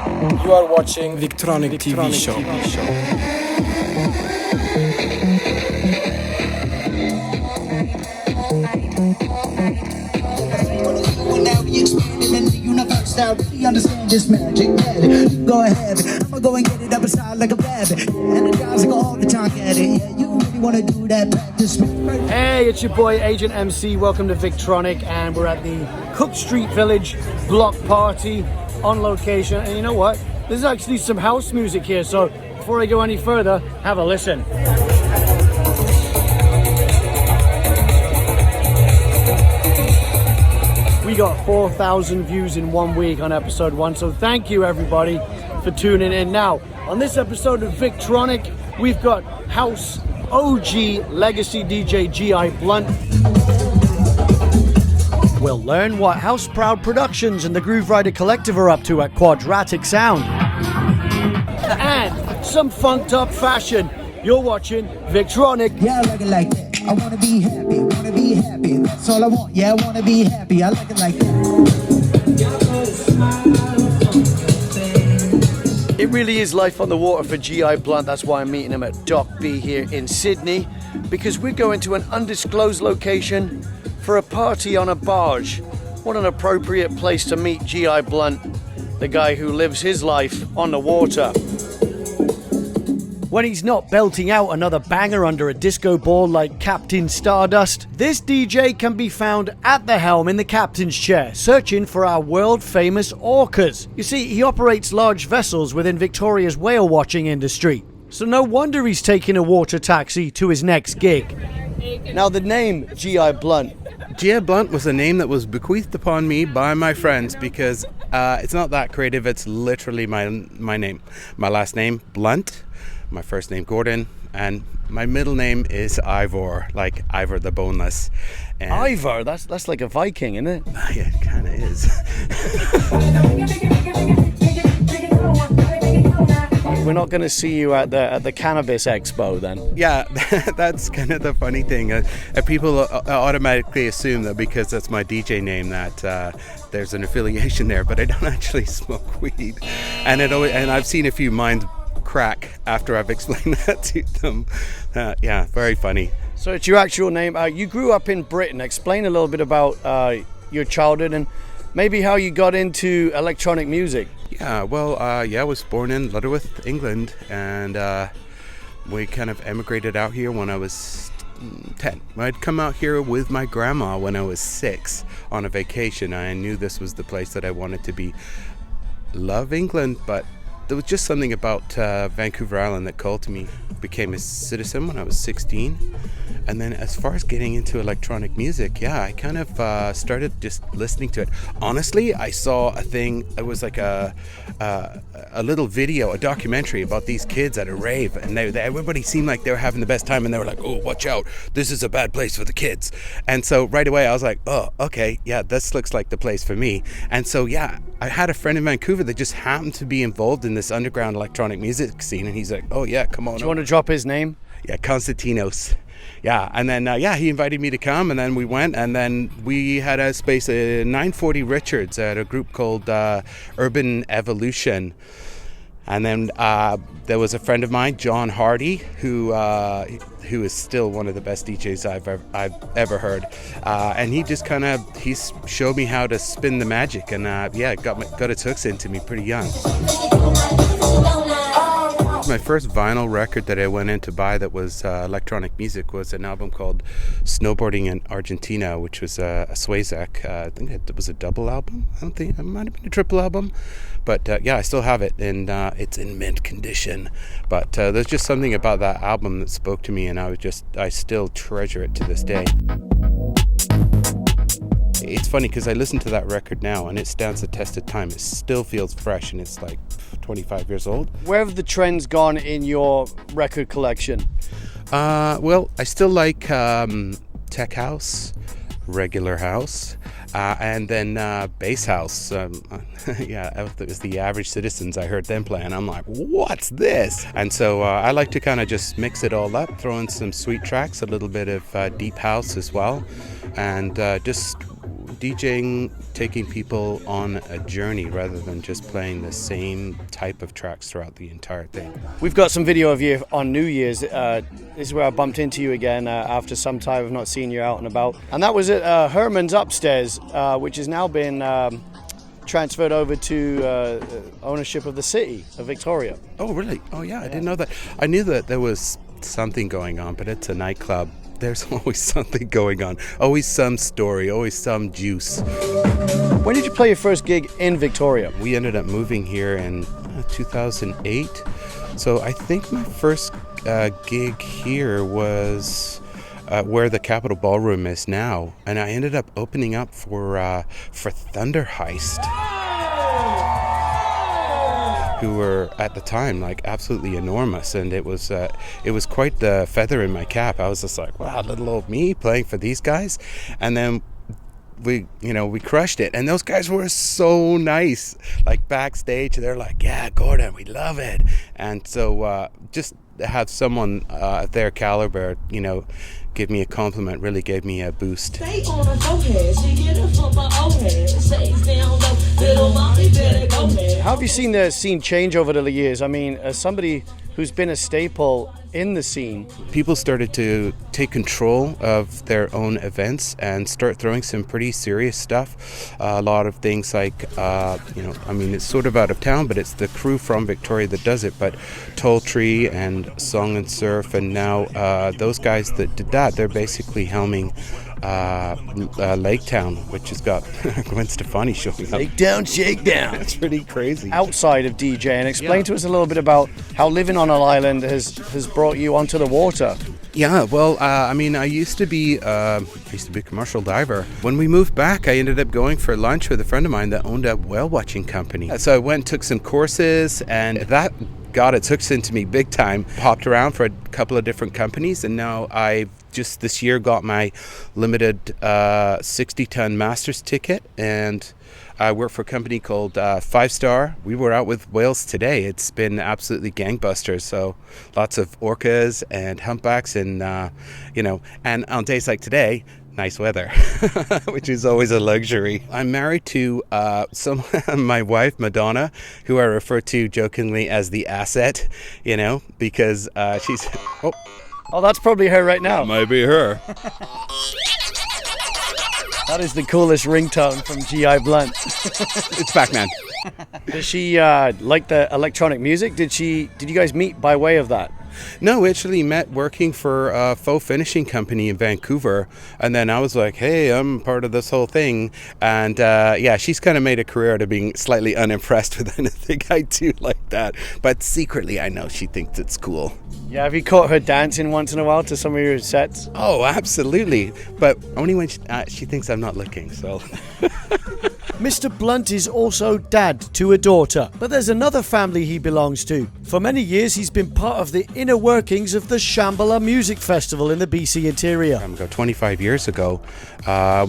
You are watching Victronic TV show. Now we expanded in the universe. Now really understand this magic. Yeah, go ahead. I'ma go and get it up inside like a rabbit. And the guys go all the time at it. Yeah, you really wanna do that practice. Hey, it's your boy Agent MC. Welcome to Victronic, and we're at the Cook Street Village block party on location. And you know what? There's actually some house music here. So before I go any further, have a listen. We got 4,000 views in 1 week on episode 1, so thank you everybody for tuning in. Now, on this episode of Victronic, we've got House OG Legacy DJ G.I. Blunt. We'll learn what House Proud Productions and the Groove Rider Collective are up to at Quadratic Sound. And some funked up fashion. You're watching Victronic. Yeah, I like it like that. I wanna be happy, wanna be happy. That's all I want. Yeah, I wanna be happy. I like it like that. It really is life on the water for G.I. Blunt. That's why I'm meeting him at Dock B here in Sydney, because we're going to an undisclosed location for a party on a barge. What an appropriate place to meet G.I. Blunt, the guy who lives his life on the water. When he's not belting out another banger under a disco ball like Captain Stardust, this DJ can be found at the helm in the captain's chair, searching for our world-famous orcas. You see, he operates large vessels within Victoria's whale watching industry, so no wonder he's taking a water taxi to his next gig. Now the name G.I. Blunt. G.I. Blunt was a name that was bequeathed upon me by my friends because it's not that creative. It's literally my name. My last name, Blunt. My first name, Gordon. And my middle name is Ivor, like Ivor the Boneless. And Ivor? That's like a Viking, isn't it? Yeah, it kind of is. We're not going to see you at the Cannabis Expo then? Yeah, that's kind of the funny thing. People automatically assume that because that's my DJ name that there's an affiliation there, but I don't actually smoke weed. And I've seen a few minds crack after I've explained that to them. Yeah, very funny. So it's your actual name. You grew up in Britain. Explain a little bit about your childhood and maybe how you got into electronic music. Yeah, well, I was born in Lutterworth, England, and we kind of emigrated out here when I was 10. I'd come out here with my grandma when I was 6 on a vacation. I knew this was the place that I wanted to be. Love England, but there was just something about Vancouver Island that called to me. Became a citizen when I was 16. And then as far as getting into electronic music, yeah, I kind of started just listening to it. Honestly, I saw a thing. It was like a little video, a documentary about these kids at a rave. And everybody seemed like they were having the best time. And they were like, oh, watch out. This is a bad place for the kids. And so right away I was like, oh, okay, yeah, this looks like the place for me. And so, yeah, I had a friend in Vancouver that just happened to be involved in this underground electronic music scene. And he's like, oh, yeah, come on. Do you want to drop his name? Yeah, Konstantinos. Yeah, and then, he invited me to come, and then we went, and then we had a space at 940 Richards at a group called Urban Evolution. And then there was a friend of mine, John Hardy, who is still one of the best DJs I've ever heard. And he just he showed me how to spin the magic, and got its hooks into me pretty young. My first vinyl record that I went in to buy that was electronic music was an album called Snowboarding in Argentina, which was a Swayzak. I think it was a double album. I don't think it might have been a triple album. But I still have it, and it's in mint condition. But there's just something about that album that spoke to me, and I still treasure it to this day. It's funny because I listen to that record now and it stands the test of time. It still feels fresh and it's like 25 years old. Where have the trends gone in your record collection? Well, I still like tech house, regular house, and then bass house. It was the Average Citizens. I heard them play and I'm like, what's this? And so I like to kind of just mix it all up, throw in some sweet tracks, a little bit of deep house as well, and just DJing, taking people on a journey rather than just playing the same type of tracks throughout the entire thing. We've got some video of you on New Year's. This is where I bumped into you again after some time of not seeing you out and about. And that was at Herman's Upstairs, which has now been transferred over to ownership of the city of Victoria. Oh, really? Oh, yeah, I didn't know that. I knew that there was something going on, but it's a nightclub. There's always something going on. Always some story, always some juice. When did you play your first gig in Victoria? We ended up moving here in 2008. So I think my first gig here was where the Capitol Ballroom is now. And I ended up opening up for Thunder Heist, who were at the time like absolutely enormous, and it was quite the feather in my cap. I was just like, wow, little old me playing for these guys. And then we crushed it, and those guys were so nice. Like backstage, they're like, yeah, Gordon, we love it. And so just to have someone at their caliber, give me a compliment really gave me a boost. How have you seen the scene change over the years? I mean, as somebody who's been a staple in the scene, people started to take control of their own events and start throwing some pretty serious stuff. A lot of things like, it's sort of out of town, but it's the crew from Victoria that does it. But Tall Tree and Song and Surf, and now those guys that did that, they're basically helming Lake Town, which has got Gwen Stefani showing up. Lake Town Shakedown. It's pretty crazy. Outside of DJing, explain to us a little bit about how living on an island has brought you onto the water. Yeah, well, I used to be a commercial diver. When we moved back, I ended up going for lunch with a friend of mine that owned a whale watching company. So I went and took some courses, and that got its hooks into me big time. Hopped around for a couple of different companies, and now I just this year got my limited 60-ton master's ticket, and I work for a company called 5 Star. We were out with whales today. It's been absolutely gangbusters. So lots of orcas and humpbacks, and and on days like today, nice weather, which is always a luxury. I'm married to my wife, Madonna, who I refer to jokingly as the asset, because she's... Oh, that's probably her right now. Might be her. That is the coolest ringtone from G.I. Blunt. It's Pac-Man. Does she like the electronic music? Did you guys meet by way of that? No, we actually met working for a faux finishing company in Vancouver, and then I was like, hey, I'm part of this whole thing. And she's kind of made a career out of being slightly unimpressed with anything I do like that, but secretly I know she thinks it's cool. Yeah, have you caught her dancing once in a while to some of your sets? Oh, absolutely, but only when she thinks I'm not looking, so... Mr. Blunt is also dad to a daughter, but there's another family he belongs to. For many years, he's been part of the inner workings of the Shambhala Music Festival in the BC interior. 25 years ago,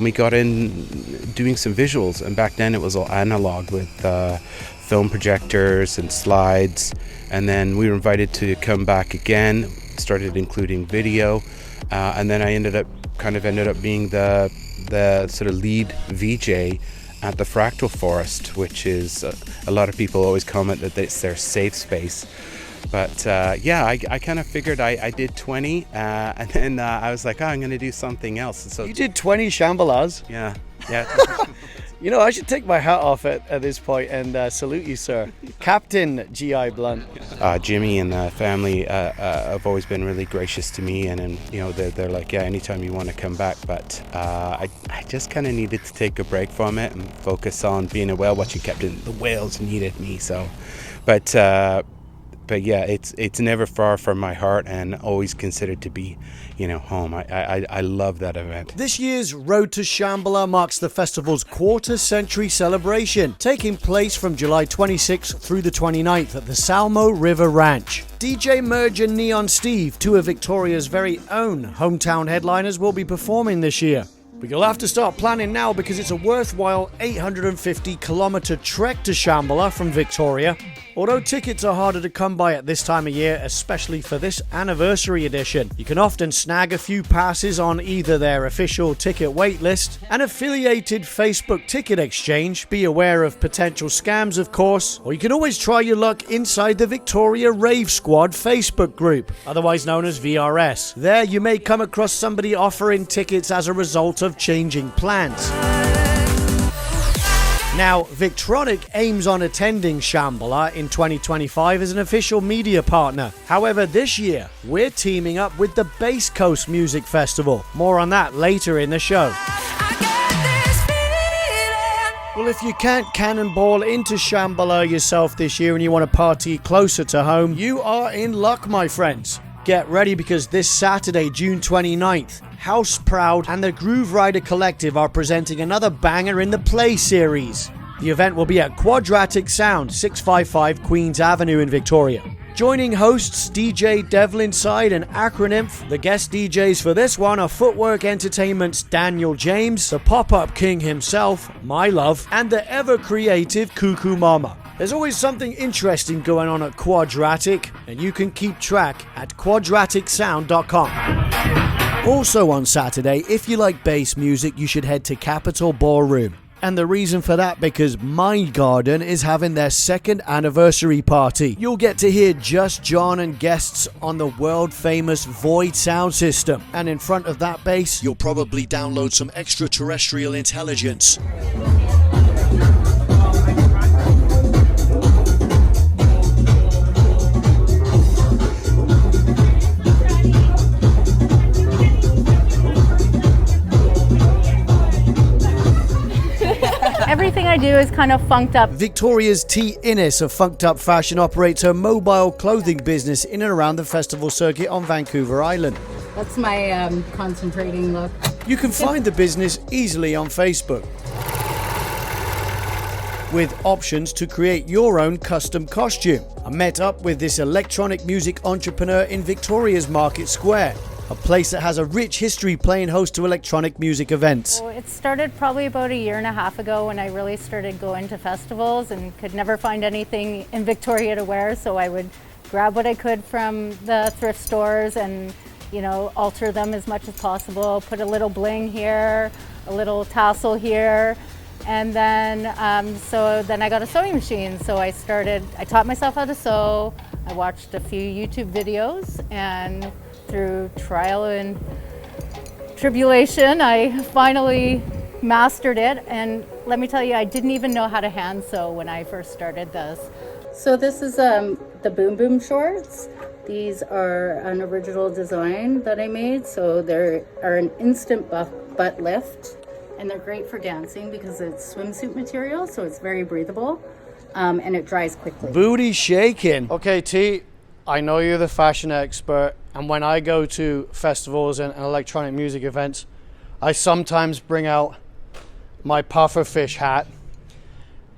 we got in doing some visuals, and back then it was all analog with film projectors and slides, and then we were invited to come back again, started including video, and then I ended up being the sort of lead VJ at the Fractal Forest, which is a lot of people always comment that it's their safe space. But I kind of figured I did 20, and then I was like, I'm going to do something else. And so you did 20 Shambalas? Yeah. I should take my hat off at this point and salute you, sir. Captain G.I. Blunt. Jimmy and the family have always been really gracious to me, and they're like, yeah, anytime you want to come back. But I just kind of needed to take a break from it and focus on being a whale watching captain. The whales needed me, so. But yeah, it's never far from my heart, and always considered to be, home. I love that event. This year's Road to Shambhala marks the festival's quarter-century celebration, taking place from July 26th through the 29th at the Salmo River Ranch. DJ Merge and Neon Steve, two of Victoria's very own hometown headliners, will be performing this year. But you'll have to start planning now, because it's a worthwhile 850-kilometre trek to Shambhala from Victoria. Although tickets are harder to come by at this time of year, especially for this anniversary edition, you can often snag a few passes on either their official ticket waitlist and affiliated Facebook ticket exchange. Be aware of potential scams, of course, or you can always try your luck inside the Victoria Rave Squad Facebook group, otherwise known as VRS. There you may come across somebody offering tickets as a result of changing plans. Now, Victronic aims on attending Shambhala in 2025 as an official media partner. However, this year, we're teaming up with the Bass Coast Music Festival. More on that later in the show. Well, if you can't cannonball into Shambhala yourself this year and you want to party closer to home, you are in luck, my friends. Get ready, because this Saturday, June 29th, House Proud and the Groove Rider Collective are presenting another banger in the Play series. The event will be at Quadratic Sound, 655 Queens Avenue in Victoria. Joining hosts DJ Devlin Side and Acronymph, the guest DJs for this one are Footwork Entertainment's Daniel James, the Pop-Up King himself, My Love, and the ever-creative Cuckoo Mama. There's always something interesting going on at Quadratic, and you can keep track at quadraticsound.com. Also on Saturday, if you like bass music, you should head to Capitol Ballroom. And the reason for that, because My Garden is having their 2nd anniversary party. You'll get to hear Just John and guests on the world famous Void sound system. And in front of that bass, you'll probably download some extraterrestrial intelligence. Everything I do is kind of funked up. Victoria's T. Innes of Funked Up Fashion operates her mobile clothing business in and around the festival circuit on Vancouver Island. That's my concentrating look. You can find the business easily on Facebook, with options to create your own custom costume. I met up with this electronic music entrepreneur in Victoria's Market Square, a place that has a rich history playing host to electronic music events. So it started probably about a year and a half ago when I really started going to festivals and could never find anything in Victoria to wear, so I would grab what I could from the thrift stores and, you know, alter them as much as possible, put a little bling here, a little tassel here, and then so then I got a sewing machine. So I taught myself how to sew. I watched a few YouTube videos, and through trial and tribulation, I finally mastered it. And let me tell you, I didn't even know how to hand sew when I first started this. So this is the Boom Boom shorts. These are an original design that I made. So they are an instant butt lift, and they're great for dancing because it's swimsuit material, so it's very breathable, and it dries quickly. Booty shaking. Okay, T, I know you're the fashion expert, and when I go to festivals and electronic music events, I sometimes bring out my pufferfish hat.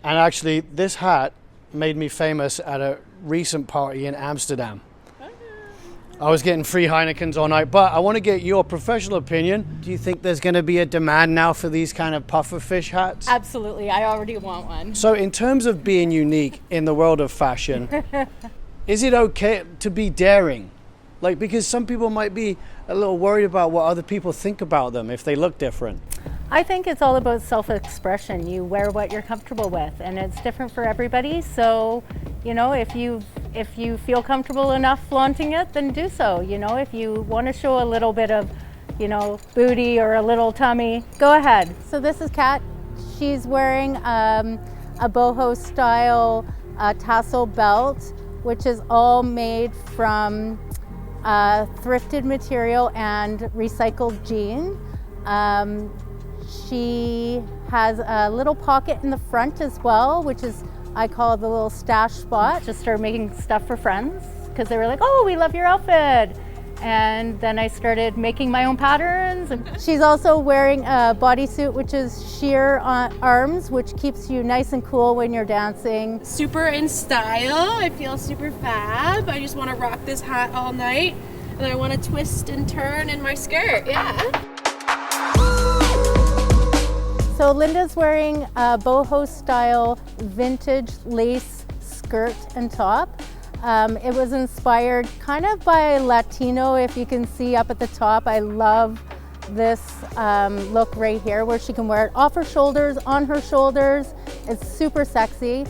And actually, this hat made me famous at a recent party in Amsterdam. I was getting free Heinekens all night, but I want to get your professional opinion. Do you think there's going to be a demand now for these kind of pufferfish hats? Absolutely, I already want one. So in terms of being unique in the world of fashion, is it okay to be daring? Like, because some people might be a little worried about what other people think about them if they look different. I think it's all about self-expression. You wear what you're comfortable with, and it's different for everybody. So, you know, if you feel comfortable enough flaunting it, then do so. You know, if you want to show a little bit of, you know, booty or a little tummy, go ahead. So this is Kat. She's wearing a boho style tassel belt, which is all made from thrifted material and recycled jean. She has a little pocket in the front as well, which is, I call the little stash spot. Just started making stuff for friends because they were like, oh, we love your outfit. And then I started making my own patterns. She's also wearing a bodysuit, which is sheer arms, which keeps you nice and cool when you're dancing. Super in style, I feel super fab. I just want to rock this hat all night, and I want to twist and turn in my skirt, yeah. So Linda's wearing a boho style vintage lace skirt and top. It was inspired kind of by Latino, if you can see up at the top. I love this look right here where she can wear it off her shoulders, on her shoulders. It's super sexy.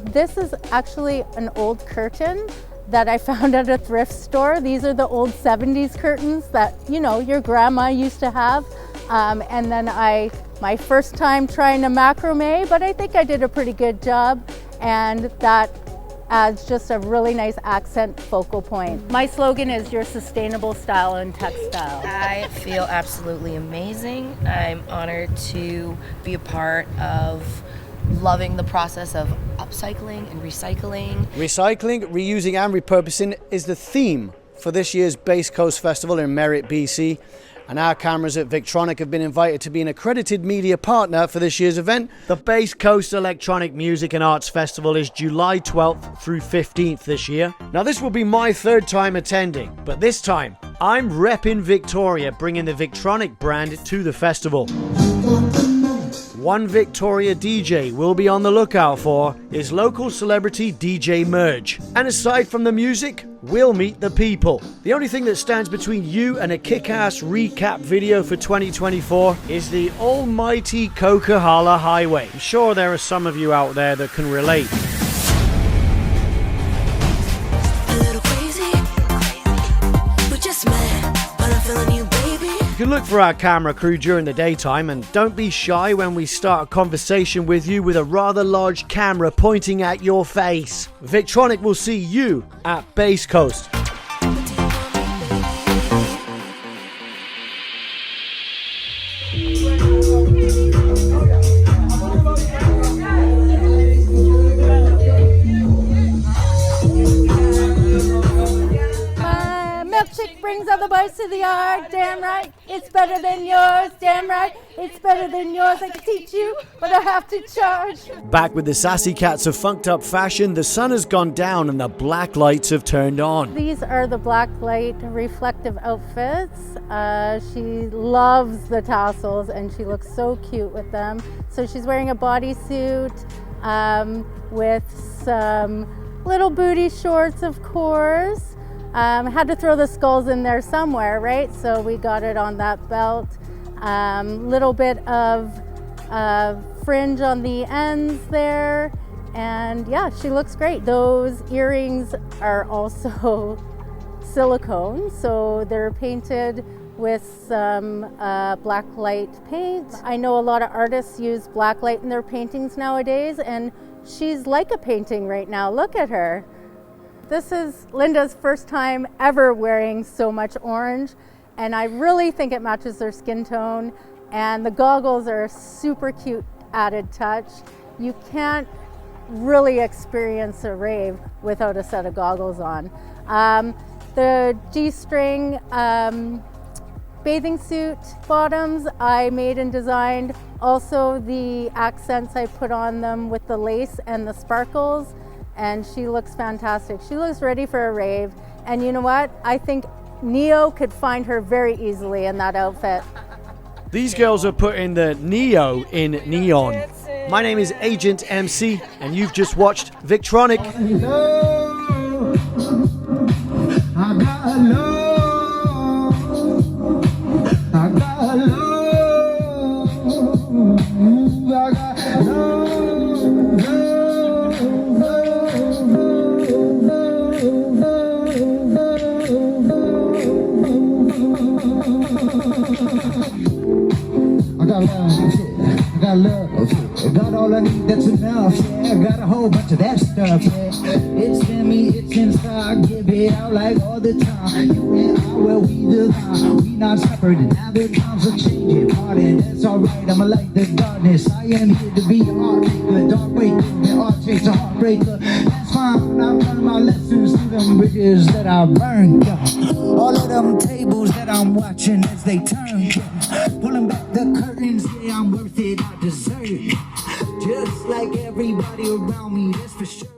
This is actually an old curtain that I found at a thrift store. These are the old 70s curtains that, you know, your grandma used to have. And then my first time trying to macrame, but I think I did a pretty good job. And that adds just a really nice accent focal point. My slogan is your sustainable style and textile. I feel absolutely amazing. I'm honored to be a part of loving the process of upcycling and recycling. Recycling, reusing and repurposing is the theme for this year's Base Coast Festival in Merritt, BC. And our cameras at Victronic have been invited to be an accredited media partner for this year's event. The Base Coast Electronic Music and Arts Festival is July 12th through 15th this year. Now this will be my third time attending, but this time I'm repping Victoria, bringing the Victronic brand to the festival. One Victoria DJ we'll be on the lookout for is local celebrity DJ Merge. And aside from the music, we'll meet the people. The only thing that stands between you and a kick-ass recap video for 2024 is the almighty Coquihalla Highway. I'm sure there are some of you out there that can relate. You can look for our camera crew during the daytime, and don't be shy when we start a conversation with you with a rather large camera pointing at your face. Victronic will see you at Base Coast. Milkshake brings all the boys to the yard, damn right, it's better than yours, damn right, it's better than yours, I can teach you, but I have to charge. Back with the sassy cats of funked up fashion, the sun has gone down and the black lights have turned on. These are the black light reflective outfits. She loves the tassels and she looks so cute with them. So she's wearing a bodysuit with some little booty shorts, of course. Had to throw the skulls in there somewhere, right? So we got it on that belt. Little bit of fringe on the ends there. And yeah, she looks great. Those earrings are also silicone, so they're painted with some black light paint. I know a lot of artists use black light in their paintings nowadays, and she's like a painting right now. Look at her. This is Linda's first time ever wearing so much orange, and I really think it matches her skin tone, and the goggles are a super cute added touch. You can't really experience a rave without a set of goggles on. The G-string bathing suit bottoms I made and designed. Also the accents I put on them with the lace and the sparkles. And she looks fantastic. She looks ready for a rave. And you know what? I think Neo could find her very easily in that outfit. These girls are putting the Neo in neon. My name is Agent MC, and you've just watched Victronic. I got love, got all I need, that's enough, yeah, I got a whole bunch of that stuff, yeah, it's in me, it's in stock, give it out like all the time, you and I, well, we divine, we not separate, now the times are changing, hard, and that's alright, I'ma like the darkness, I am here to be a heartbreaker, dark breaker, and art takes a heartbreaker, that's fine, I've learned my lessons through them bridges that I burned, yeah. All of them tables that I'm watching as they turn, yeah. Pulling back the curtains, yeah, I'm worth it, I deserve it. Just like everybody around me, that's for sure.